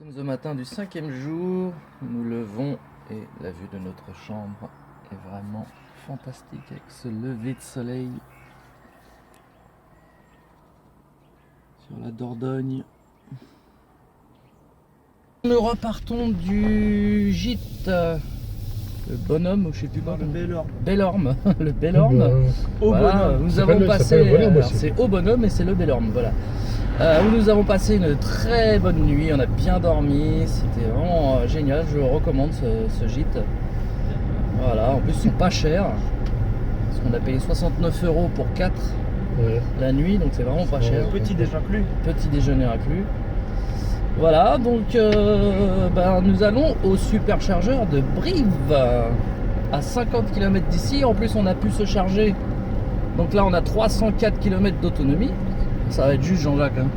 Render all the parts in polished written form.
Nous sommes au matin du 5e jour, nous levons et la vue de notre chambre est vraiment fantastique avec ce lever de soleil sur la Dordogne. Nous repartons du gîte, le bonhomme, ou je sais plus quoi. Le Bellorme. Bellorme, le Bellorme. Au Voilà, bonhomme. nous avons passé, alors, c'est au bonhomme et c'est le Bellorme, voilà. Où nous avons passé une très bonne nuit, on a bien dormi, c'était vraiment génial, je recommande ce gîte. Voilà, en plus ils sont pas chers, parce qu'on a payé 69 € pour 4 la nuit, donc c'est vraiment pas cher. Petit déj inclus. Petit déjeuner inclus. Voilà, donc nous allons au superchargeur de Brive, à 50 km d'ici. En plus on a pu se charger, donc là on a 304 km d'autonomie. Ça va être juste Jean-Jacques, hein.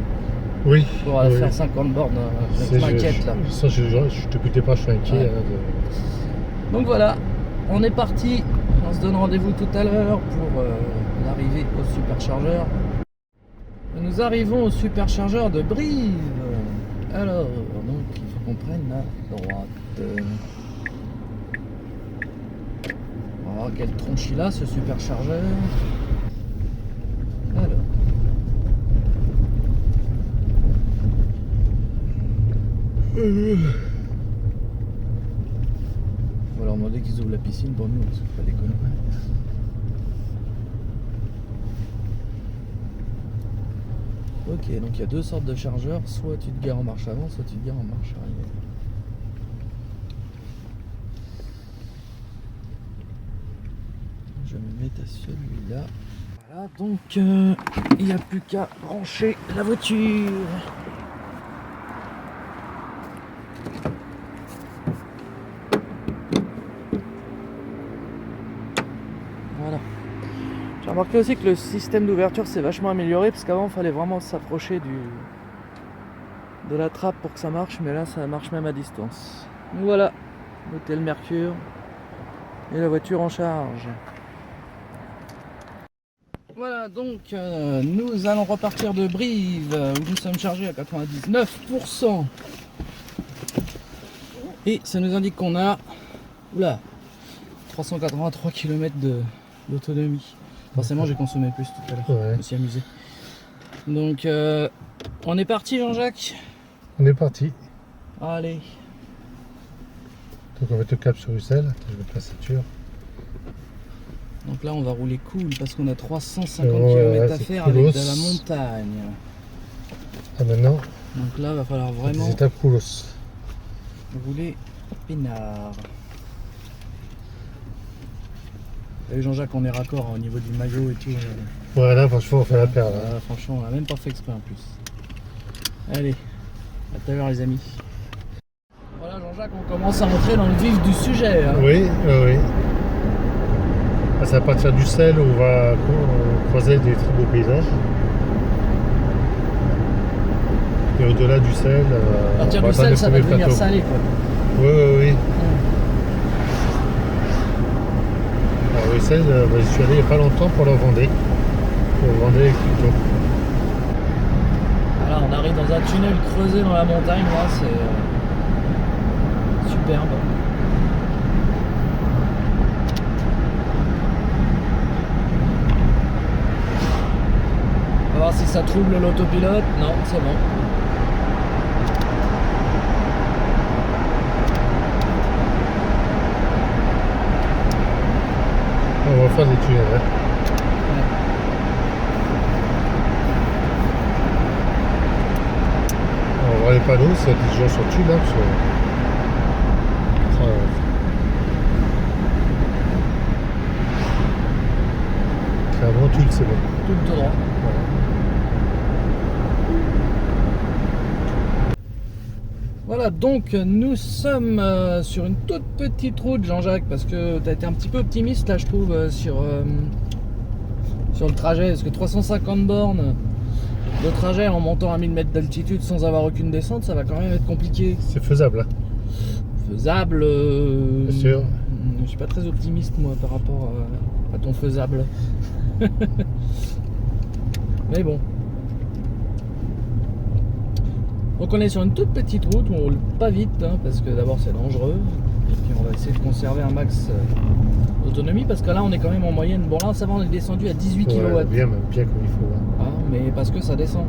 Oui. Pour aller faire 50 bornes, je m'inquiète là. Ça, je t'écoutais pas, je suis inquiet. Ouais. Hein, Donc voilà, on est parti. On se donne rendez-vous tout à l'heure pour l'arrivée au superchargeur. Nous arrivons au superchargeur de Brive. Alors, donc il faut qu'on prenne la droite. On va voir quelle tronche il a ce superchargeur. Alors. On va leur demander qu'ils ouvrent la piscine pour nous, parce que pas déconner. Ok, donc il y a deux sortes de chargeurs, soit tu te gares en marche avant, soit tu te gares en marche arrière. Je me mets à celui-là. Voilà, donc il n'y a plus qu'à brancher la voiture. Voilà. J'ai remarqué aussi que le système d'ouverture s'est vachement amélioré, parce qu'avant il fallait vraiment s'approcher de la trappe pour que ça marche, mais là ça marche même à distance. Donc voilà, l'hôtel Mercure et la voiture en charge. Voilà, donc nous allons repartir de Brive où nous sommes chargés à 99%. Et ça nous indique qu'on a 383 km d'autonomie. Forcément j'ai consommé plus tout à l'heure, Ouais. je me suis amusé. Donc on est parti Jean-Jacques. On est parti. Allez. Donc on va mettre le cap sur Ussel. Attends, je vais mettre la ceinture. Donc là on va rouler cool parce qu'on a 350 Ouais, km à c'est faire coolos. avec de la montagne. Ah maintenant, Donc là va falloir vraiment des étapes coolos. rouler peinard. Et Jean-Jacques on est raccord hein, au niveau du maillot et tout. Voilà, franchement, on fait la paire là. Voilà, franchement on a même pas fait exprès en plus. Allez, à tout à l'heure les amis. Voilà Jean-Jacques, on commence à rentrer dans le vif du sujet. Hein. Oui, oui. Ah, c'est à partir d'Ussel où on va croiser des très beaux paysages. Et au-delà d'Ussel, À partir on du atteindre sel le ça va premier devenir plateau. salé quoi. Oui, oui, oui. Alors Ussel, j'y suis allé il n'y a pas longtemps pour la Vendée. Pour Vendée avec Pluto. Voilà, on arrive dans un tunnel creusé dans la montagne, là, c'est superbe. On va voir si ça trouble l'autopilote. Non, c'est bon. On va faire des tunnels. Hein. On va voir les panneaux, s'il y a des gens sur dessus là. Parce que... Clairement, tulle, c'est bon. Tout droit. Voilà, donc nous sommes sur une toute petite route, Jean-Jacques, parce que tu as été un petit peu optimiste là, je trouve, sur le trajet, parce que 350 bornes de trajet en montant à 1000 mètres d'altitude sans avoir aucune descente, ça va quand même être compliqué. C'est faisable. Hein. Faisable. Bien sûr. Je suis pas très optimiste moi par rapport à ton faisable. Mais bon. Donc on est sur une toute petite route où on roule pas vite hein, parce que d'abord c'est dangereux et puis on va essayer de conserver un max d'autonomie parce que là on est quand même en moyenne. Bon là ça va, on est descendu à 18 kW. Ouais, bien comme il faut. Hein. Ah, mais parce que ça descend.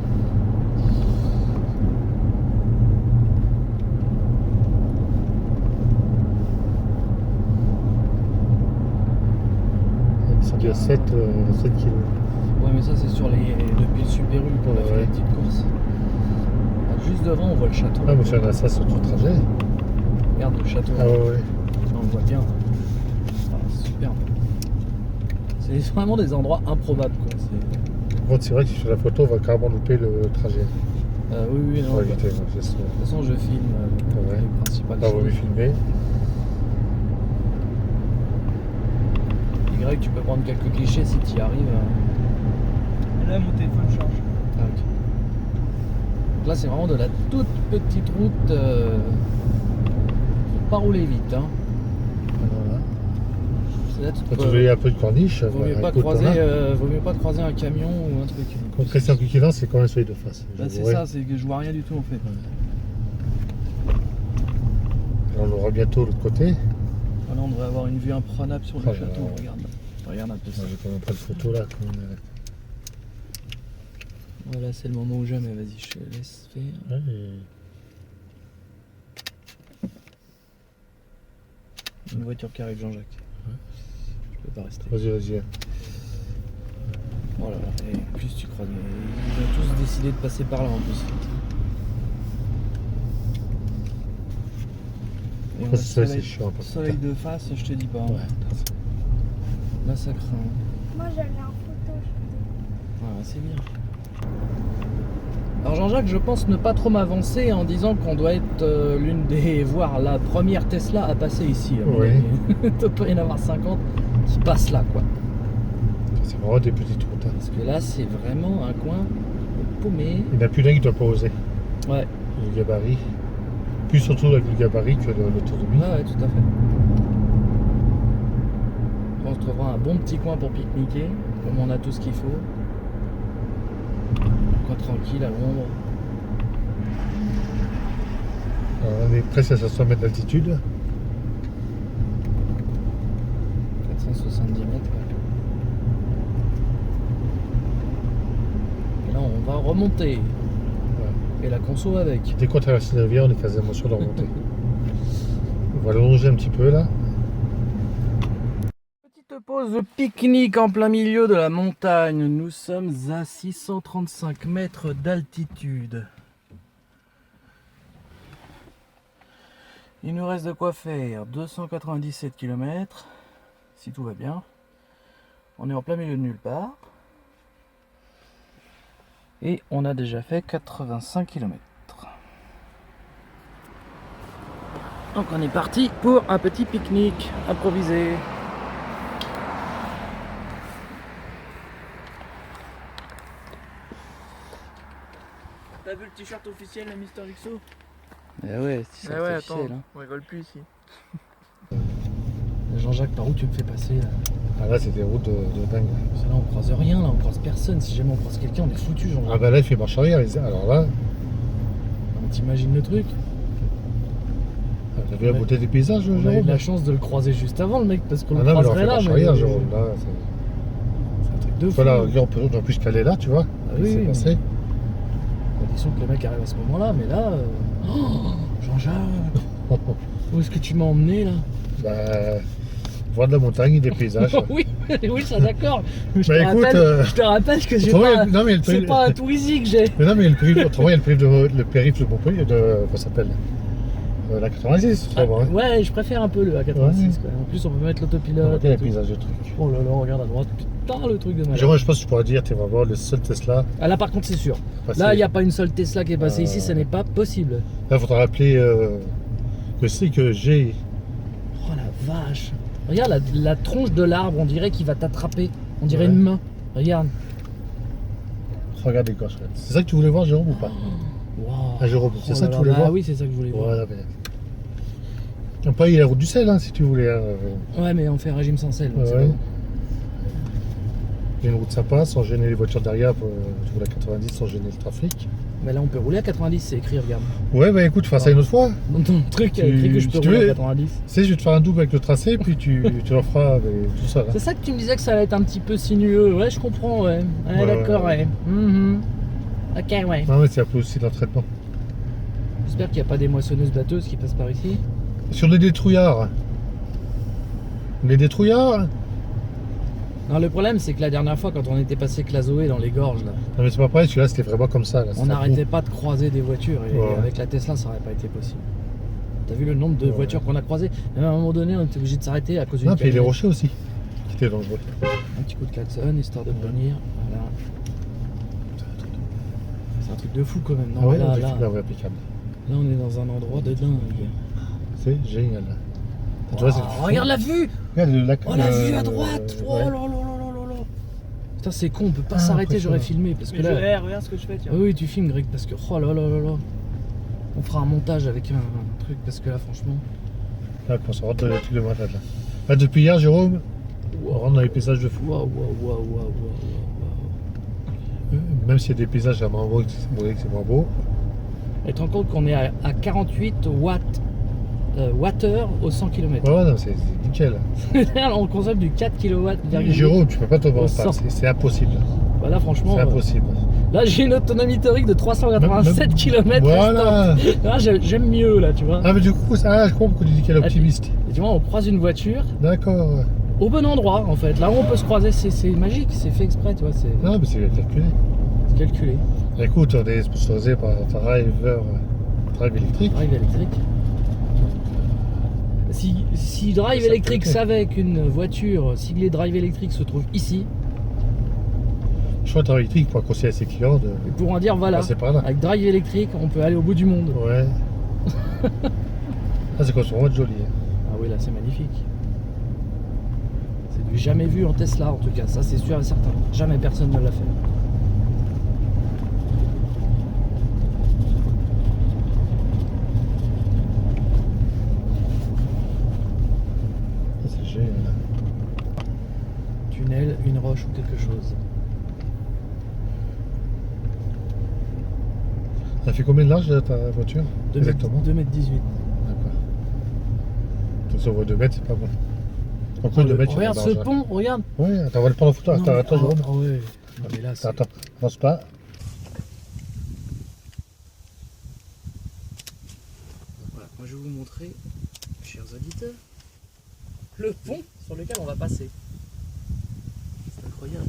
Il y a 7 kg. Ouais mais ça c'est sur les depuis le Super U qu'on a fait la petite course. Alors, juste devant on voit le château. Ah mais tu as ça sur tout le trajet. Regarde le château. Ah ouais. On le voit bien. Ah, superbe. C'est vraiment des endroits improbables quoi. Bon, c'est vrai que sur la photo on va carrément louper le trajet. Oui, non. Pour De éviter, toute façon je filme ouais. les principales Pas voulu choses. filmer. Y, tu peux prendre quelques clichés si tu y arrives. Là, mon téléphone charge. Ah, ok. Donc là, c'est vraiment de la toute petite route. Faut pas rouler vite. Hein. Voilà. C'est là, tu Quand tu veux un peu de corniche, vaut mieux, bah, pas écoute, croiser, voilà. vaut mieux pas croiser un camion ou un truc. Quand Christian Kukilin, c'est quand même celui de face. Là, c'est ça, c'est que je vois rien du tout en fait. On aura bientôt l'autre côté. Voilà, on devrait avoir une vue imprenable sur le Oh là château. là. Regarde un peu ça. Moi, j'ai quand même pas de photo là. Voilà, c'est le moment où jamais. Vas-y, je te laisse faire. Ouais, Une voiture qui arrive, Jean-Jacques. Je peux pas rester. Vas-y. Voilà, et en plus tu crois, ils ont tous décidé de passer par là en plus. Et on a le Ça, c'est soleil, chiant. Par soleil de face, je te dis pas. contre. Ouais. Là ça craint. Moi j'allais en photo. Ouais, c'est bien. Alors Jean-Jacques, je pense ne pas trop m'avancer en disant qu'on doit être l'une des, voire la première Tesla à passer ici. Oui. Il ne peut y en avoir 50 qui passent là quoi. C'est vraiment des petites routes. Hein. Parce que là c'est vraiment un coin paumé. Il n'y en a plus d'un qui doit pas oser. Ouais. Le gabarit. Plus surtout avec le gabarit que l'autonomie. Ouais, tout à fait. On se trouvera un bon petit coin pour pique-niquer, comme on a tout ce qu'il faut. Coin tranquille à l'ombre. Alors, on est presque à 500 mètres d'altitude. 470 mètres. Et là, on va remonter. Et la conso avec. Dès qu'on traverse la rivière, on est quasiment sûr de remonter. On va longer un petit peu là. Petite pause pique-nique en plein milieu de la montagne. Nous sommes à 635 mètres d'altitude. Il nous reste de quoi faire 297 km, si tout va bien. On est en plein milieu de nulle part. Et on a déjà fait 85 km. Donc on est parti pour un petit pique-nique improvisé. T'as vu le t-shirt officiel de Mister Luxo? Eh ouais, c'est ça. Attends, on rigole plus ici. Jean-Jacques, par où tu me fais passer là? Ah là, c'est des routes de dingue. Parce que là on croise rien, là on croise personne. Si jamais on croise quelqu'un, on est foutu, Ah Jean-Jacques. bah là, il fait marche arrière. Alors là, On t'imagine le truc. t'as vu la beauté des paysages, On a eu Jérôme? de la chance de le croiser juste avant, le mec, parce qu'on Ah le non, mais là, on croiserait fait là. marche Mais arrière, Jérôme. Là, c'est un truc de fou. voilà, regarde, on peut plus caler là, tu vois. Ah Il oui, s'est oui, passé. Condition que le mec arrive à ce moment-là, mais là. Oh, Jean-Jacques, où est-ce que tu m'as emmené là? Bah, voir de la montagne et des paysages. Oui, oui, ça d'accord. Je, Bah, écoute, je te rappelle que j'ai autrement, pas. non, mais C'est pas un touristique que j'ai. Mais non, mais autrement, il y a le périph' de Montpellier, comment ça s'appelle la 86, autrement. Hein. Ouais, je préfère un peu le A86. Ouais. Quoi. En plus, on peut mettre l'autopilote. Regardez et les tout. paysages de trucs. Oh là là, regarde à droite. Putain, le truc de malade. Jérôme, je pense que tu pourrais dire, tu es vraiment le seul Tesla. Ah là, par contre, c'est sûr. passé. Là, il n'y a pas une seule Tesla qui est passée ici, Ah. ce n'est pas possible. Là, il faudra rappeler que c'est que j'ai. Oh la vache. Regarde la tronche de l'arbre, on dirait qu'il va t'attraper. On dirait Ouais. une main. Regarde. Regarde les gauches. C'est ça que tu voulais voir, Jérôme, ou pas? Wow. Ah, Jérôme, c'est ça que tu voulais Ah voir? oui, c'est ça que je voulais voir. Voilà, mais. Après, il y a la route du sel, hein, si tu voulais. Ouais, mais on fait un régime sans sel. donc Ouais. c'est bon. Il y a une route sympa, sans gêner les voitures derrière pour rouler à 90, sans gêner le trafic. Mais là, on peut rouler à 90, c'est écrit, regarde. Ouais, bah écoute, tu feras ça une autre fois. Dans ton truc, il y a écrit que je peux si tu rouler veux. à 90. Tu sais, je vais te faire un double avec le tracé, puis tu le feras avec tout ça. Là. C'est ça que tu me disais que ça allait être un petit peu sinueux. Ouais, je comprends, ouais. Ouais, d'accord, ouais. Ok, ouais. Non, mais c'est un peu aussi l'entraînement. J'espère qu'il n'y a pas des moissonneuses batteuses qui passent par ici. Sur les détrouillards. Les détrouillards. Non, le problème, c'est que la dernière fois, quand on était passé avec la Zoé dans les gorges, là, Non, mais c'est pas pareil, celui-là, c'était vraiment comme ça. Là. on C'était un n'arrêtait pas de croiser des voitures. Et Ouais. avec la Tesla, ça n'aurait pas été possible. T'as vu le nombre de Ouais. voitures qu'on a croisées? Même à un moment donné, on était obligé de s'arrêter à cause d'une Non, puis les camionnette. rochers aussi, qui étaient dangereux. Un petit coup de klaxon, histoire de venir. Voilà. C'est un truc de fou quand même. Non, Ah ouais, là, là, là, impeccable. là, on est dans un endroit de dingue. C'est génial. Tu Wow, vois, c'est fou. regarde la vue! Regarde le lac. Oh, la vue à droite! Oh ouais. là là là là là là! Putain, c'est con, on peut pas Ah, s'arrêter, impressionnant. j'aurais filmé. Parce que Mais là. regarde ce que je fais, tiens. Oui, tu filmes, Greg, parce que. Oh là là là là! On fera un montage avec un truc, parce que là, franchement. Là, on se rentre dans les trucs de malade là. Là, depuis hier, Jérôme, on rentre dans les paysages de fou. Waouh, waouh, waouh, waouh, waouh. Même s'il y a des paysages à moins beaux, c'est moins beau. Et tu te rends compte qu'on est à 48 wattheures au 100 km. Ouais, non, c'est nickel. On consomme du 4 kW. Jérôme, tu peux pas tomber en Au panne, cent. c'est impossible. Bah là, franchement, C'est impossible. là j'ai une autonomie théorique de 387 km. Voilà. Là, j'aime mieux, là, tu vois. Ah, mais du coup, ça, je comprends pourquoi tu dis qu'elle est optimiste. Et tu vois, on croise une voiture D'accord. au bon endroit, en fait. Là où on peut se croiser, c'est magique, c'est fait exprès, tu vois, c'est Non, mais c'est calculé. calculé. Écoute, on est sponsorisé par Drive électrique. Drive électrique. Si Drive Ça électrique peut être. savait qu'une voiture siglée Drive électrique se trouve ici, Je crois que Drive électrique pour conseiller à ses clients de ils pourront dire voilà, passer par là. avec Drive électrique, on peut aller au bout du monde. Ouais. Ah, c'est quand c'est vraiment joli. Hein. Ah oui, là, c'est magnifique. C'est du jamais vu en Tesla, en tout cas. Ça, c'est sûr et certain. Jamais personne ne l'a fait. Ah, c'est génial. Tunnel, une roche ou quelque chose. Ça fait combien de large ta voiture? 2 Exactement. 2 mètres 18. D'accord. Donc ça vaut 2 mètres, c'est pas bon. Pourquoi 2 mètres? Regarde ce pont, regarde. Ouais, attends, on va le prendre en photo. Non, Attends, mais- attends, Jérôme. oh, ouais. Non, mais là, c'est- Attends, avance pas. Voilà, moi je vais vous montrer, chers auditeurs, le pont sur lequel on va passer. C'est incroyable.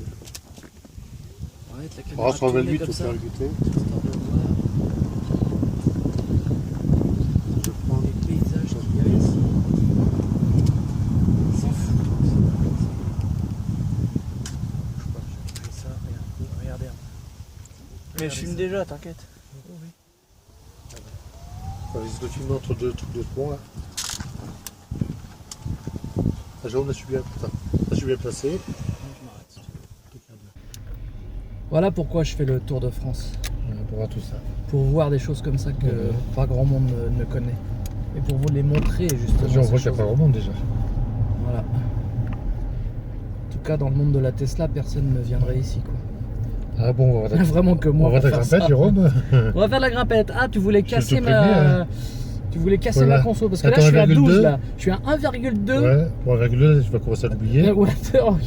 On va mettre la caméra tournée comme ça, éviter. histoire de voir Je prends. les paysages qu'il y a ici. On s'en fout. Je sais pas, je fais ça, regardez. Mais je filme déjà, t'inquiète. Oh, oui. On va essayer de filmer entre deux trucs de pont là. Ah, Jérôme, là je suis bien, putain. Là je suis bien placé. Je m'arrête, si tu veux. Voilà pourquoi je fais le Tour de France. Pour voir tout ça. Pour voir des choses comme ça que pas grand monde ne connaît. Et pour vous les montrer justement. Déjà, on ces voit qu'il n'y a choses. pas grand monde déjà. Voilà. En tout cas, dans le monde de la Tesla, personne ne viendrait ici, quoi. Ah bon, on va Il y a vraiment que moi. on va pour ta faire grimpette, ça. Jérôme. On va faire de la grimpette. Ah, tu voulais te casser préviens, ma. Tu voulais casser Voilà. ma conso. Parce que là, Attends, je suis à 12 1,2. là. Je suis à 1,2. Ouais, pour 1,2, tu vas commencer à l'oublier. Ouais, oui,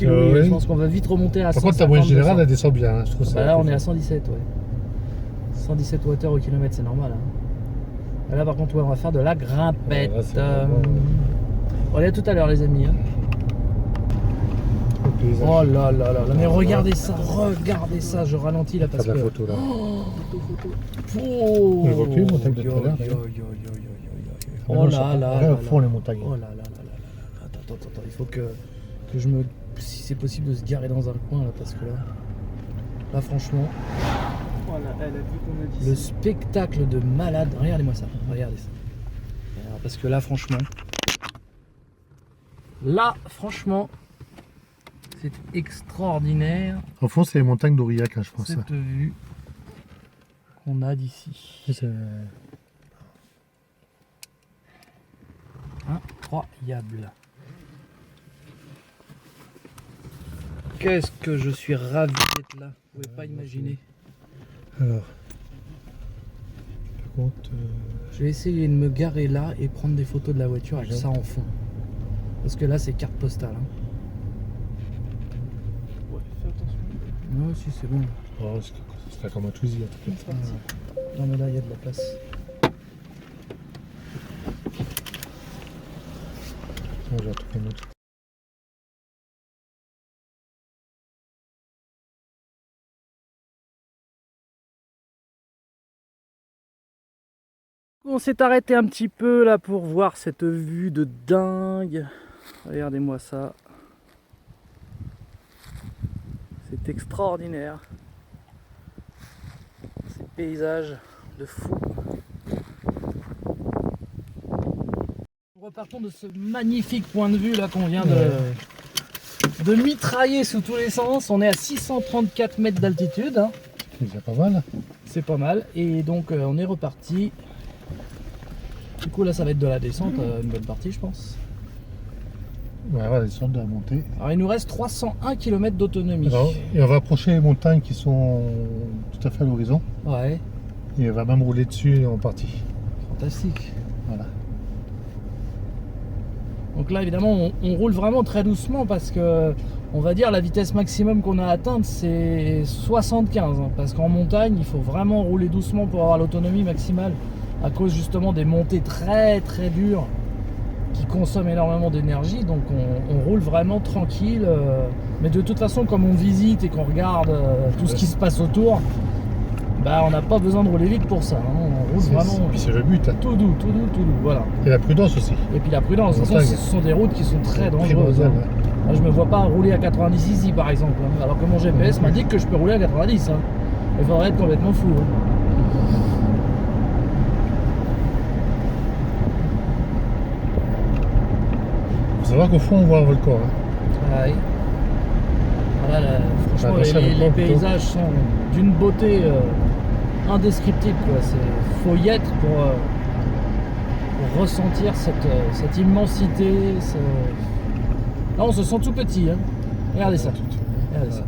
Ouais. je pense qu'on va vite remonter à 150. Par contre, ta moyenne générale, elle descend bien. Hein, je trouve ça. Bah là, on est à 117, ouais. 117 watts au kilomètre, c'est normal. Hein. Et là, par contre, ouais, on va faire de la grimpette. Ouais, là, c'est vraiment- Bon, allez, à tout à l'heure, les amis. Hein. Le paysage. Oh là là là là, mais regardez ça, je ralentis là Faire parce de la que. photo là. Oh, On le voit plus, les montagnes de travers, d'ailleurs. Oh là là Regarde là au fond là. les montagnes. Oh là là là là là. Attends, il faut que je me. Si c'est possible de se garer dans un coin là, parce que là franchement, Voilà, elle a vu qu'on a dit le ça. spectacle de malade. Regardez-moi ça, regardez ça. Alors, parce que là franchement, c'est extraordinaire Au fond, c'est les montagnes d'Aurillac, hein, je pense. cette vue qu'on a d'ici. C'est- Incroyable. Ok, Qu'est-ce que je suis ravi d'être là, vous pouvez pas imaginer. Alors, par contre, Je vais essayer de me garer là et prendre des photos de la voiture avec ça en fond. Parce que là c'est carte postale. Hein. Ouais, fais attention. Non, si c'est bon. oh, c'est comme un Twizy en tout cas. Non mais là il y a de la place. Bon, j'ai retrouvé un autre. On s'est arrêté un petit peu là pour voir cette vue de dingue. Regardez-moi ça. C'est extraordinaire. Ces paysages de fou. Repartons de ce magnifique point de vue là qu'on vient de mitrailler sous tous les sens. On est à 634 mètres d'altitude. Hein. C'est déjà pas mal. C'est pas mal. Et donc on est reparti. Du coup là ça va être de la descente, une bonne partie je pense. Ouais, on va descendre de la montée. Alors il nous reste 301 km d'autonomie. Et on va approcher les montagnes qui sont tout à fait à l'horizon. Ouais, Et on va même rouler dessus en partie. fantastique. Voilà. Donc là évidemment on roule vraiment très doucement parce que on va dire la vitesse maximum qu'on a atteinte c'est 75 hein, parce qu'en montagne il faut vraiment rouler doucement pour avoir l'autonomie maximale à cause justement des montées très très dures qui consomment énormément d'énergie, donc on roule vraiment tranquille mais de toute façon comme on visite et qu'on regarde tout ce qui se passe autour, bah on n'a pas besoin de rouler vite pour ça, hein. On roule vraiment Puis c'est le but. Hein. tout doux, voilà. Et la prudence aussi. Et puis la prudence, de toute façon, ce sont des routes qui sont très dangereuses. Primordial, Hein. Moi, je me vois pas rouler à 90 ici par exemple, hein, alors que mon GPS m'indique que je peux rouler à 90. Hein. Il faudrait être complètement fou. Hein. Faut savoir qu'au fond on voit un volcan. Hein. Ouais. Voilà, là, franchement, Enfin, ça, les volcan, paysages sont d'une beauté indescriptible. Il faut y être pour ressentir cette immensité. Là, on se sent tout petit. Hein. Regardez ça. Regardez ça.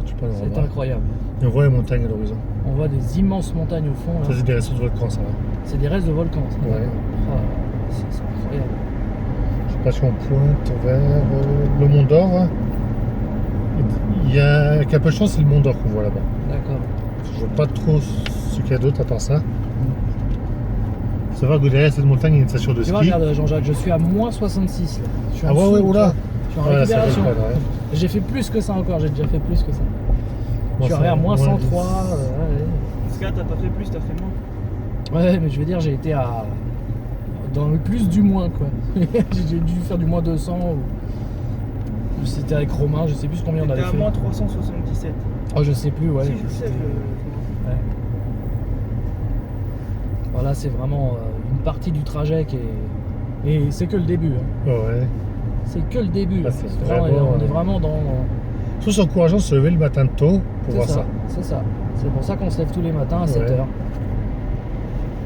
Tu peux le C'est revoir. incroyable. Et on voit les montagnes à l'horizon. On voit des immenses montagnes au fond. Là. Ça c'est des restes de volcan ça va. C'est des restes de volcans. Ça. Ouais. Ah, c'est incroyable. Je sais pas si on pointe vers le Mont d'Or. Il y a qu'à peu de chance c'est le Mont d'Or qu'on voit là-bas. D'accord. Je vois pas trop ce qu'il y a d'autre à part ça. Faut savoir que derrière cette montagne il y a une station de Tu ski. vois, regarde Jean-Jacques, je suis à moins 66 là. Je suis en Ah ouais, dessous, ouais, oula. Je suis en Ouais, ça récupération. va pas, là, ouais. J'ai fait plus que ça encore, j'ai déjà fait plus que ça. Je suis Moins à moins 103. 10. Parce que là, t'as pas fait plus, t'as fait moins. Ouais, mais je veux dire, j'ai été dans le plus du moins quoi. J'ai dû faire du moins 200 ou c'était avec Romain, je sais plus combien on avait T'es à fait. moins 377. Oh, je sais plus, ouais. Si, je sais, C'était- Ouais. Voilà, c'est vraiment une partie du trajet qui est. Et c'est que le début. Hein. Ouais. C'est que le début. Ah, hein. c'est Parce que là, vraiment, on est vraiment dans. Tout c'est encourageant de se lever le matin tôt pour voir ça. C'est ça. C'est pour ça qu'on se lève tous les matins à Ouais. 7h.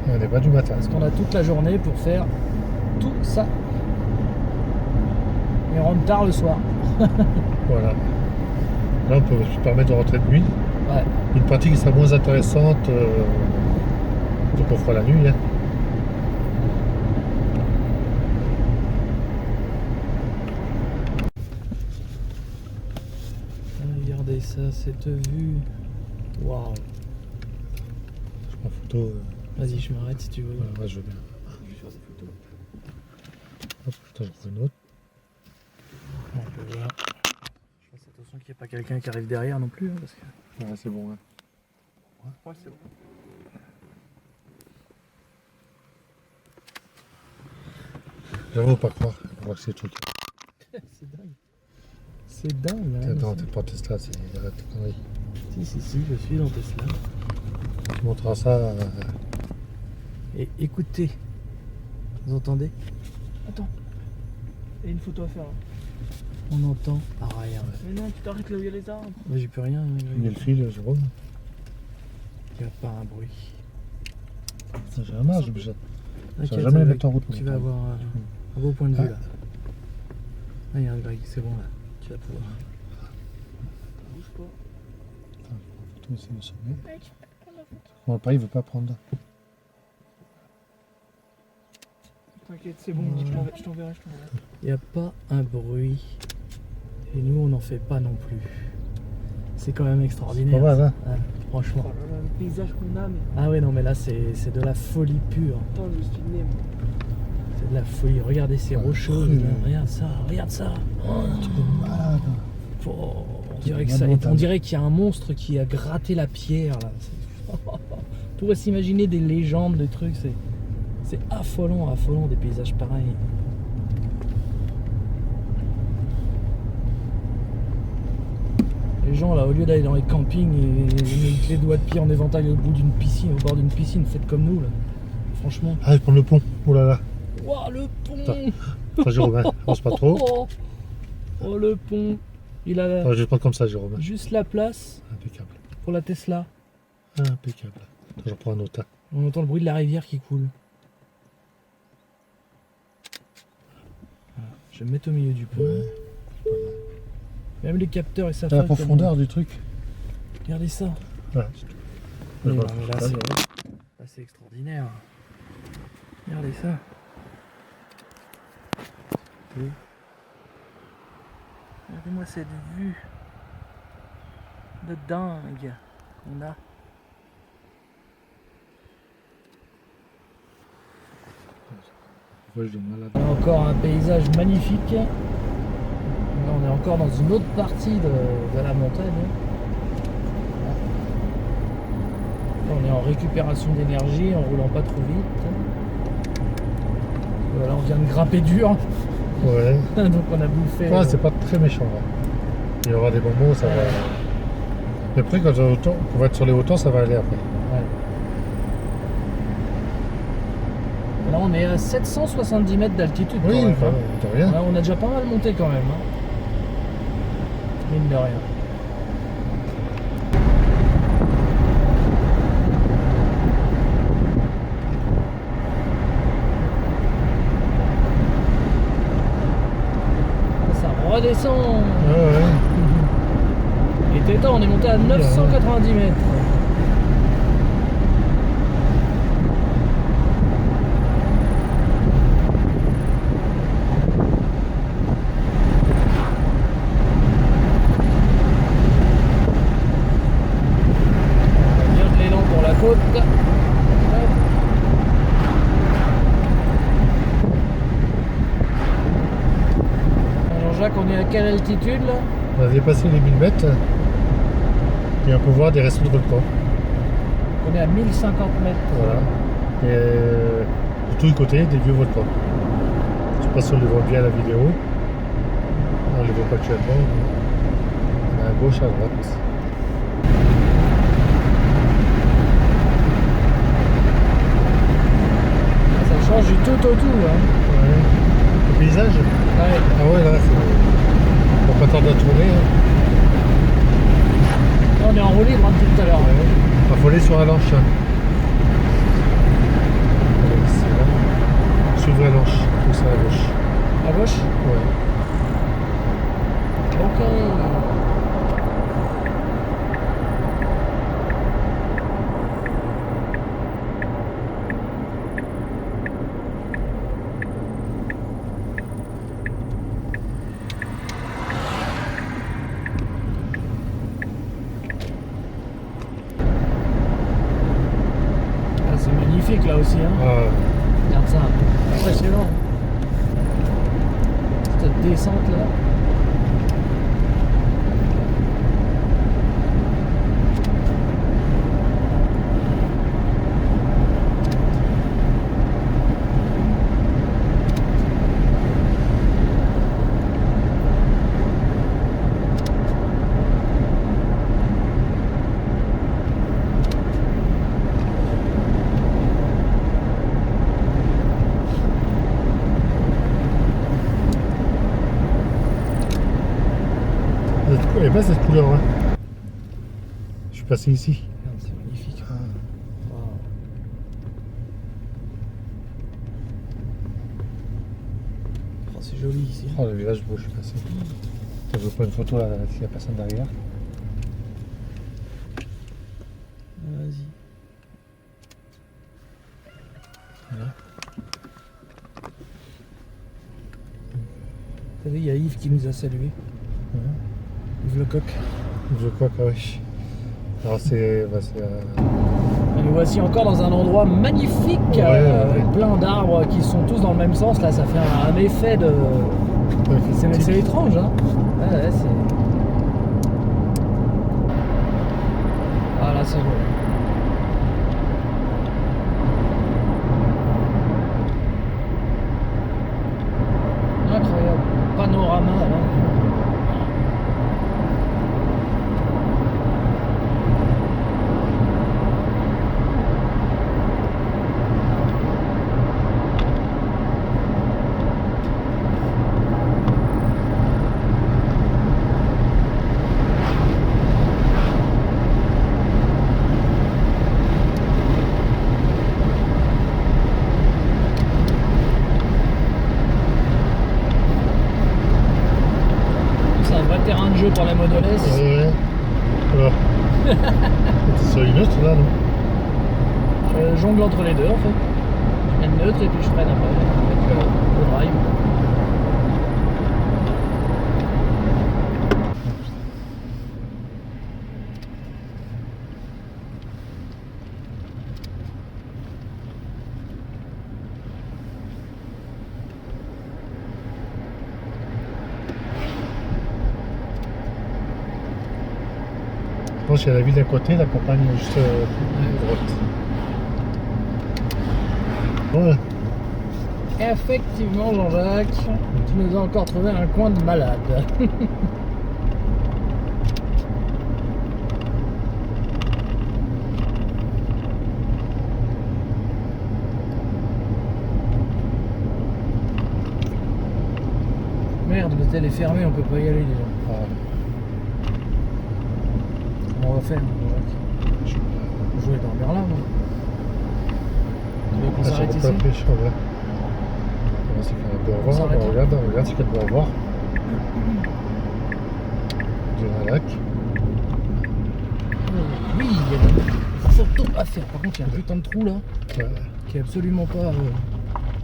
Et on n'est pas du matin. Parce qu'on a toute la journée pour faire tout ça. Et on rentre tard le soir. Voilà. Là on peut se permettre de rentrer de nuit. Ouais. Une partie qui sera moins intéressante donc on fera la nuit. Hein. Regardez ça, cette vue. Waouh. Je prends photo. Vas-y, je m'arrête si tu veux. Voilà, ouais, je veux bien. Je vais faire des photos. Hop, putain, j'en prends une autre. On peut voir. Je fasse attention qu'il n'y ait pas quelqu'un qui arrive derrière non plus. Hein, parce que... Ouais, c'est bon. Hein. Ouais, c'est bon. J'avoue pas croire. On voit que c'est le truc. C'est dingue. C'est dingue. Hein, Attends, c'est- t'es pas Tesla, c'est arrête tes conneries. Si, je suis dans Tesla. Tu montreras ça. Et écoutez. Vous entendez? Attends. Il y a une photo à faire. Hein. On entend. Ah, rien. Mais non, tu t'arrêtes là où il y a les arbres. Mais j'ai plus rien. Il y a le fil, Jérôme. Il n'y a pas un bruit. J'ai un âge, mais T'inquiète, jamais les mettre en route. Tu vas avoir un beau point de vue là. Ah, il y a un Greg, c'est bon là. Tu vas pouvoir. photo aussi au sommet. Ouais, tu peux prendre la photo. Bon, pareil, il veut pas prendre. T'inquiète, c'est bon, je t'enverrai. Il n'y a pas un bruit. Et nous, on n'en fait pas non plus. C'est quand même extraordinaire. Pas mal, hein. Ouais, franchement. Oh là là, le paysage qu'on a, mais Ah ouais, non, mais là, c'est de la folie pure. attends, je me suis né. C'est de la folie. Regardez ces Ouais, rocheuses. cru. Là. Regarde ça, regarde ça. Oh, un truc de malade. Oh, on C'est dirait une que ça, montagne. on dirait qu'il y a un monstre qui a gratté la pierre. Là. On pourrait s'imaginer des légendes, des trucs. C'est affolant, affolant des paysages pareils. Les gens là, au lieu d'aller dans les campings et mettre les doigts de pied en éventail au bout d'une piscine, au bord d'une piscine, faites comme nous là. Franchement. Ah, je prends le pont. Oh là là. Waouh, le pont. Attends, Jérôme, avance pas trop. Oh, le pont. Il a Attends, je vais prendre comme ça, Jérôme. juste la place Impeccable. pour la Tesla. Impeccable. Attends, j'en prends un autre. On entend le bruit de la rivière qui coule. Voilà. Je vais me mettre au milieu du pont. Ouais. Même les capteurs et ça La profondeur du truc. Regardez ça. Ouais. Mais Je non, vois. mais là, c'est extraordinaire. Regardez ça. Oui. Regardez-moi cette vue de dingue qu'on a. Ouais, je dis malade. On a encore un paysage magnifique. Là, on est encore dans une autre partie de la montagne. Là, on est en récupération d'énergie, en roulant pas trop vite. Voilà, on vient de grimper dur, Ouais. donc on a bouffé. Ouais, c'est pas très méchant là. Il y aura des moments où ça va. Mais après, quand on va être sur les hautons, ça va aller après. Ouais. Là, on est à 770 mètres d'altitude. Oui, quand même, enfin, hein. de rien. Là, on a déjà pas mal monté quand même. Hein. Mine de rien. Ça redescend. Ouais, ouais. Il était temps, on est monté à 990 mètres. Bien de l'élan pour la côte. Alors Jacques, on est à quelle altitude là? On a dépassé les 1000 mètres. Et on peut voir des restos de volcan. On est à 1050 mètres. Voilà. Et de tous les côtés, des vieux volcans. Je sais pas si on les voit bien à la vidéo. On les voit pas actuellement. On est à gauche, à droite. Ça change du tout au tout. Hein. Ouais. Le paysage. Ouais. Ah ouais, là, c'est. On va pas tarder à tourner. Hein. Là, on est en roue libre hein, depuis tout à l'heure. Il faut aller sur la lanche. S'ouvre la lanche. Tout ça à gauche. À gauche. Ouais. Ok. Ah, c'est magnifique là aussi. Hein. Ah, Regarde ça. Impressionnant. Cette descente là. elle est pas cette couleur. Hein. Je suis passé ici. Regarde, c'est magnifique. Waouh. Oh, c'est joli ici. Oh, le village beau, je suis passé. Je veux pas une photo là, s'il y a personne derrière. Vous savez, il y a Yves qui nous a salué. Yves Lecoq. Je crois que oui. Alors c'est... Et nous voici encore dans un endroit magnifique, avec plein d'arbres qui sont tous dans le même sens. Là, ça fait un effet de... C'est étrange, hein. Ouais, c'est... Ah là, c'est beau. Incroyable. Panorama, hein. C'est un vrai terrain de jeu pour la Model S. Ouais. Alors. C'est sur une autre là, non? Je jongle entre les deux en fait. Je mets le neutre et puis je freine après avec le drive. Je pense qu'il y a la ville d'à côté, la campagne juste à droite. Ouais. Effectivement, Jean-Jacques, tu nous as encore trouvé un coin de malade. Merde, l'hôtel est fermé, on peut pas y aller déjà. Ah, On va faire, Jean-Jacques. Je voulais dormir là, moi. Tu veux qu'on s'arrête ici? On va se faire un peu On s'arrête là. regarde ce qu'il y a de voir. Du lac. Oui, il y a des photos à faire. Par contre, il y a un putain de trou là, Ouais. qui est absolument pas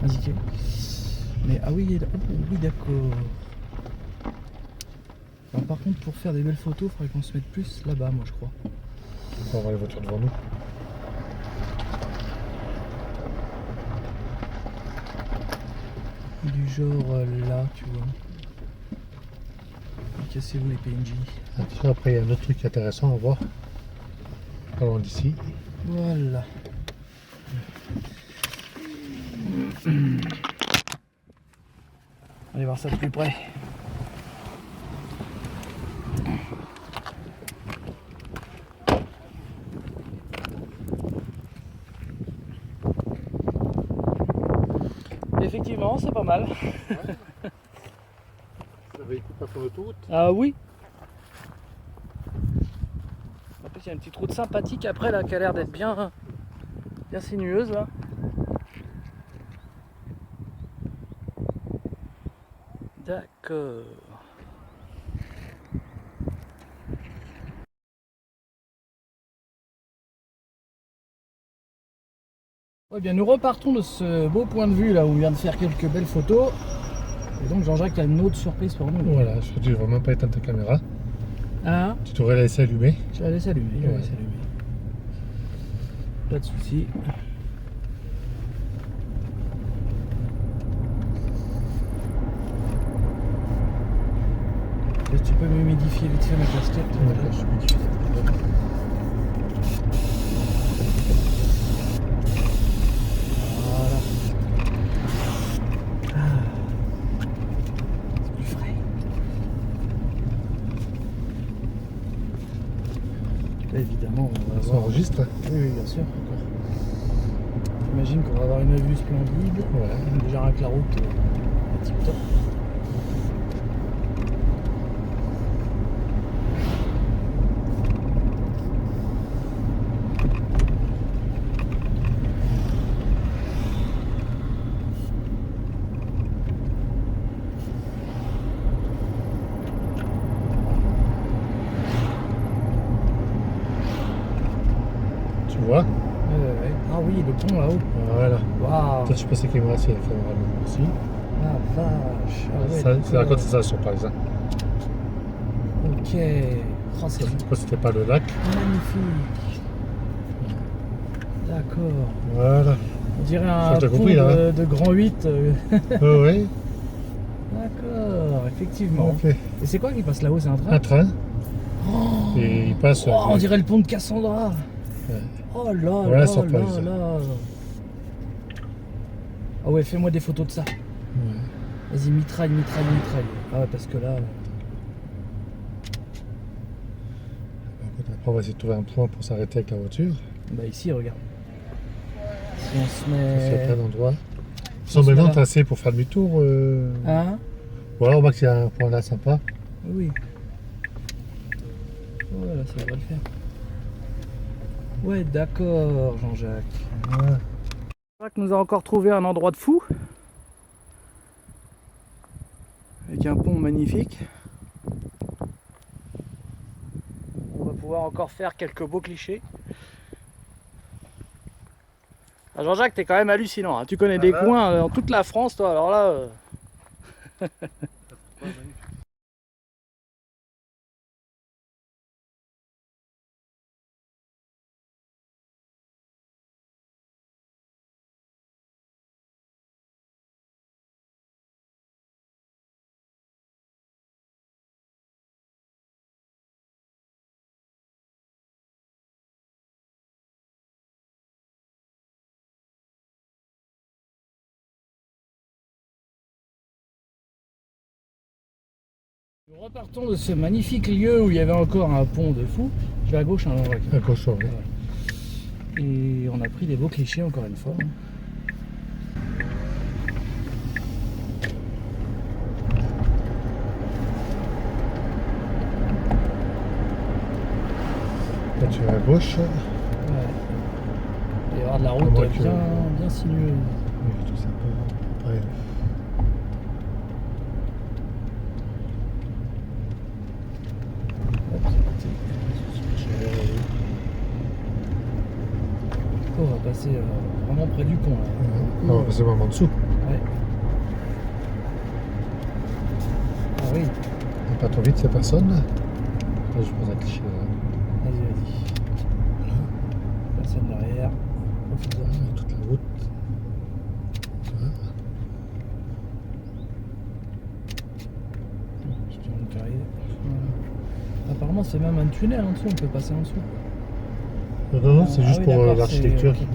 indiqué. Mais ah oui, oui d'accord. Alors, par contre, pour faire des belles photos, il faudrait qu'on se mette plus là-bas, moi je crois. On va voir les voitures devant nous. Du genre là, tu vois. Cassez-vous les PNJ. Attention, après il y a un autre truc intéressant à voir. Pas loin d'ici. Voilà. Allez voir ça de plus près. Effectivement, c'est pas mal. Ça véhicule pas sur l'autoroute. Ah oui. En plus, il y a une petite route sympathique après là qui a l'air d'être bien sinueuse là. D'accord. Eh bien, nous repartons de ce beau point de vue là où on vient de faire quelques belles photos. Et donc Jean-Jacques a une autre surprise pour nous. Voilà, je crois que tu ne devrais même pas éteindre ta caméra. Ah, Tu devrais la laisser allumer. je la laisse allumer, je la Ouais. laisse allumer. Pas de soucis. Est-ce que tu peux m'humidifier vite fait ma casquette? Voilà, je suis habitué. Voilà. Ah. C'est plus frais. Là, évidemment, on va Ça avoir... enregistre. Oui, oui, bien sûr. J'imagine qu'on va avoir une vue splendide. Ouais. Déjà avec la route tip top. Tu vois? Ah oui, le pont là-haut. Voilà. Waouh. Toi, je pensais qu'il me restait favorablement aussi. Ah vache. Ah ouais, C'est la d'accord. côte de ça sur Paris. Hein. Ok. Oh, c'est Pourquoi c'était pas le lac? magnifique. D'accord. Voilà. On dirait Ça, un t'as pont compris, là, de grand 8. Oui. D'accord, effectivement. Ok. Et c'est quoi qui passe là-haut? C'est un train? Un train. Oh, Et il passe. oh, on dirait le pont de Cassandra. Ouais. Oh là Voilà, là sur là Paris, ça. là. Ah ouais, fais-moi des photos de ça. Ouais. Vas-y, mitraille. Ah ouais, parce que là... Après, on va essayer de trouver un point pour s'arrêter avec la voiture. Bah ici, regarde. Si on se Parce qu'il y a met... plein d'endroits. Si Sans on se met maintenant, là. t'as assez pour faire demi-tour. Hein? Voilà, on voit qu'il y a un point là sympa. Oui. Voilà, ça devrait le faire. Ouais, d'accord, Jean-Jacques. Ouais. Jean-Jacques nous a encore trouvé un endroit de fou. Avec un pont magnifique. On va pouvoir encore faire quelques beaux clichés. Ah, Jean-Jacques, t'es quand même hallucinant. Hein. Tu connais des coins dans toute la France, toi. Alors là... Nous repartons de ce magnifique lieu où il y avait encore un pont de fou. Je vais à gauche, hein, Jean-Jacques. Un cochon, oui. Et on a pris des beaux clichés encore une fois. Là, tu vas à gauche. Ouais. Il va y avoir de la À route moins que- bien sinueuse. Oui, tout simplement. Ouais. Hop, c'est parti. On va passer vraiment près du pont. Là. On va passer vraiment en dessous. Ouais. Ah oui, Pas trop vite, c'est personne. Là, je pose un cliché là. vas-y. Personne derrière. Profite-en. Voilà, toute la route. Voilà. Je te montre carré. Voilà. Apparemment, c'est même un tunnel en dessous, on peut passer en dessous. Non, c'est Ah juste oui, pour d'accord, l'architecture. c'est-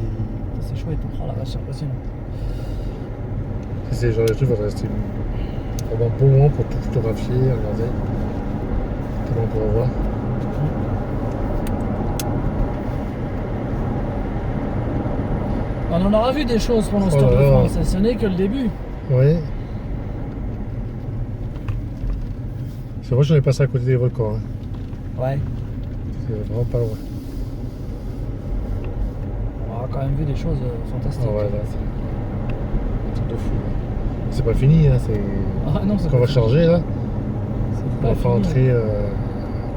C'est chouette, oh la vache, c'est impressionnant. C'est genre de truc, il va rester vraiment bon moment pour tout photographier, regarder. Comment on pourra voir. On en aura vu des choses pendant ce Oh Tour de là là. France, ce n'est que le début. Oui. C'est vrai, j'en ai passé à côté des volcans. Hein. Ouais, C'est vraiment pas loin. on aura quand même vu des choses fantastiques. Ah ouais, là, c'est un truc de fou. Là. C'est pas fini, hein, c'est. Ah non, c'est Quand on va pas charger là, c'est on pas va faire fini. entrer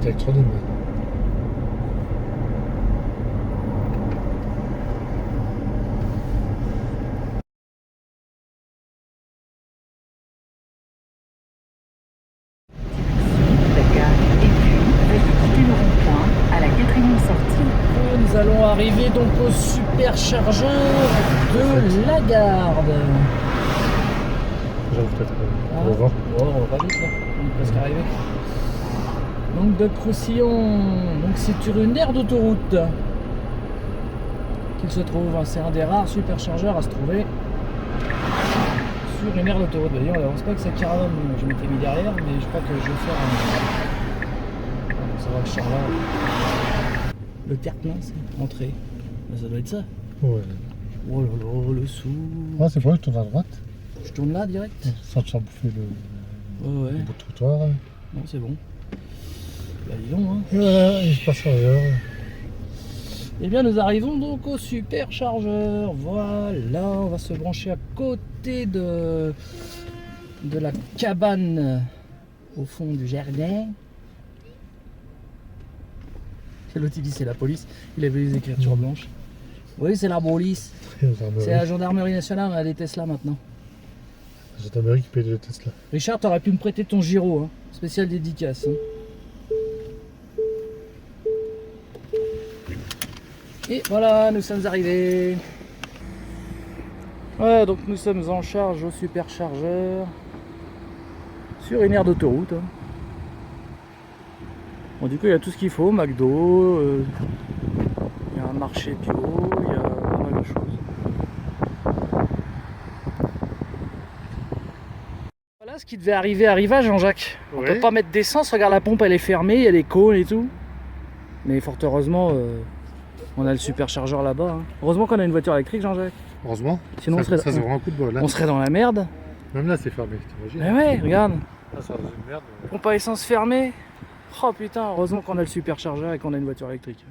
électronique. la gare et puis veuillez quitter le rond-point à la 4e sortie. Nous allons arriver donc au superchargeur de Lagarde. J'avoue peut-être Ah. le vent. Oh, on va pas vite là, on est presque arrivé. Donc de Croussillon, donc c'est sur une aire d'autoroute qu'il se trouve. C'est un des rares superchargeurs à se trouver sur une aire d'autoroute. D'ailleurs, on n'avance pas que sa caravane, je m'étais mis derrière, mais je crois que je vais faire un. Ah, ça va que Charles. Le terre-plein, c'est entrée. Ça doit être ça. Ouais. Oh là là, le sou. Ah, c'est vrai, je tourne à droite. Je tourne là direct. Sans te faire bouffer le Ouais, ouais. bout de trottoir. Non, c'est bon. Bah, dis donc, hein. Et voilà, et je passe ailleurs. Eh bien, nous arrivons donc au superchargeur. Voilà, on va se brancher à côté de la cabane au fond du jardin. L'autre, il dit c'est la police. Il avait les écritures blanches. Oui, c'est la police. Et aux armeries. C'est la gendarmerie nationale, on a des Tesla maintenant. J'ai un mari qui paye le Tesla. Richard, t'aurais pu me prêter ton Giro, hein. Spécial dédicace. Hein. Et voilà, nous sommes arrivés. Ouais, donc nous sommes en charge au superchargeur sur une aire d'autoroute. Hein. Bon, du coup, il y a tout ce qu'il faut, McDo, il y a un marché bio, il y a pas mal de choses. Voilà ce qui devait arriver arriva, Jean-Jacques. On Ouais. peut pas mettre d'essence, regarde la pompe, elle est fermée, il y a les cônes et tout. Mais fort heureusement, on a le superchargeur là-bas. Hein. Heureusement qu'on a une voiture électrique, Jean-Jacques. Heureusement. Sinon, ça c'est vraiment un coup de bol. Hein. on serait dans la merde. Même là, c'est fermé, t'imagines? Mais ouais, regarde. Là, c'est dans une merde. Pompe à essence fermée. Oh putain, heureusement qu'on a le superchargeur et qu'on a une voiture électrique.